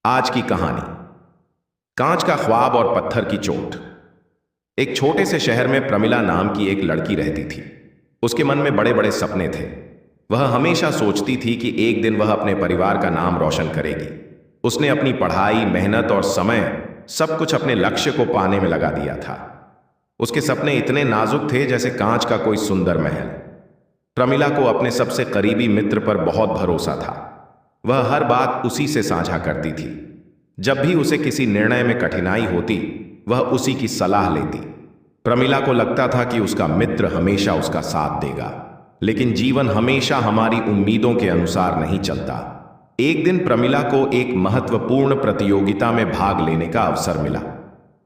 आज की कहानी। कांच का ख्वाब और पत्थर की चोट। एक छोटे से शहर में प्रमिला नाम की एक लड़की रहती थी। उसके मन में बड़े बड़े सपने थे। वह हमेशा सोचती थी कि एक दिन वह अपने परिवार का नाम रोशन करेगी। उसने अपनी पढ़ाई, मेहनत और समय सब कुछ अपने लक्ष्य को पाने में लगा दिया था। उसके सपने इतने नाजुक थे जैसे कांच का कोई सुंदर महल। प्रमिला को अपने सबसे करीबी मित्र पर बहुत भरोसा था। वह हर बात उसी से साझा करती थी। जब भी उसे किसी निर्णय में कठिनाई होती, वह उसी की सलाह लेती। प्रमिला को लगता था कि उसका मित्र हमेशा उसका साथ देगा, लेकिन जीवन हमेशा हमारी उम्मीदों के अनुसार नहीं चलता। एक दिन प्रमिला को एक महत्वपूर्ण प्रतियोगिता में भाग लेने का अवसर मिला।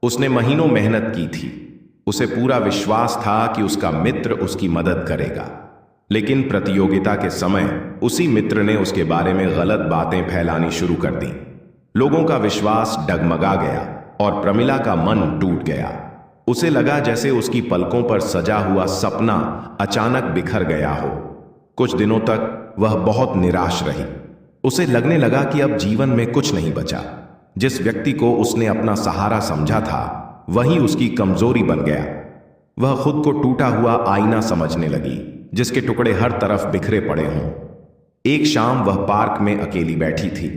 उसने महीनों मेहनत की थी। उसे पूरा विश्वास था कि उसका मित्र उसकी मदद करेगा। लेकिन प्रतियोगिता के समय उसी मित्र ने उसके बारे में गलत बातें फैलानी शुरू कर दी। लोगों का विश्वास डगमगा गया और प्रमिला का मन टूट गया। उसे लगा जैसे उसकी पलकों पर सजा हुआ सपना अचानक बिखर गया हो। कुछ दिनों तक वह बहुत निराश रही। उसे लगने लगा कि अब जीवन में कुछ नहीं बचा। जिस व्यक्ति को उसने अपना सहारा समझा था, वही उसकी कमजोरी बन गया। वह खुद को टूटा हुआ आईना समझने लगी, जिसके टुकड़े हर तरफ बिखरे पड़े हों। एक शाम वह पार्क में अकेली बैठी थी।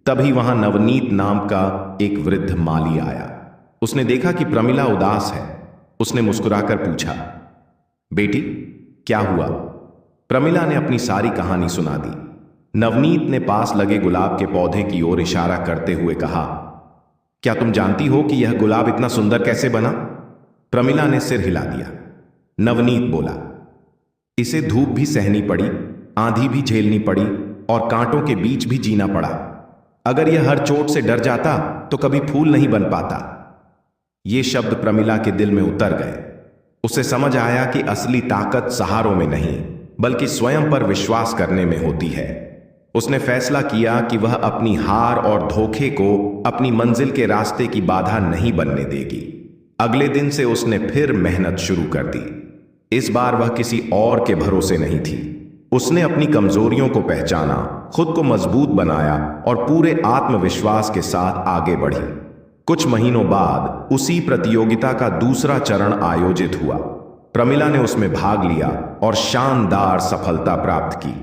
तभी वहां नवनीत नाम का एक वृद्ध माली आया। उसने देखा कि प्रमिला उदास है। उसने मुस्कुराकर पूछा, बेटी, क्या हुआ? प्रमिला ने अपनी सारी कहानी सुना दी। नवनीत ने पास लगे गुलाब के पौधे की ओर इशारा करते हुए कहा, क्या तुम जानती हो कि यह गुलाब इतना सुंदर कैसे बना? प्रमिला ने सिर हिला दिया। नवनीत बोला, इसे धूप भी सहनी पड़ी, आंधी भी झेलनी पड़ी और कांटों के बीच भी जीना पड़ा। अगर यह हर चोट से डर जाता तो कभी फूल नहीं बन पाता। ये शब्द प्रमिला के दिल में उतर गए। उसे समझ आया कि असली ताकत सहारों में नहीं, बल्कि स्वयं पर विश्वास करने में होती है। उसने फैसला किया कि वह अपनी हार और धोखे को अपनी मंजिल के रास्ते की बाधा नहीं बनने देगी। अगले दिन से उसने फिर मेहनत शुरू कर दी। इस बार वह किसी और के भरोसे नहीं थी। उसने अपनी कमजोरियों को पहचाना, खुद को मजबूत बनाया और पूरे आत्मविश्वास के साथ आगे बढ़ी। कुछ महीनों बाद उसी प्रतियोगिता का दूसरा चरण आयोजित हुआ। प्रमिला ने उसमें भाग लिया और शानदार सफलता प्राप्त की।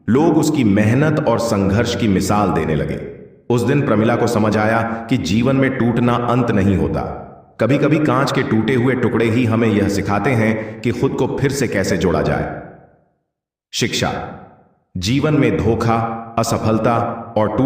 लोग उसकी मेहनत और संघर्ष की मिसाल देने लगे। उस दिन प्रमिला को समझ आया कि जीवन में टूटना अंत नहीं होता। कभी कभी कांच के टूटे हुए टुकड़े ही हमें यह सिखाते हैं कि खुद को फिर से कैसे जोड़ा जाए। शिक्षा। जीवन में धोखा, असफलता और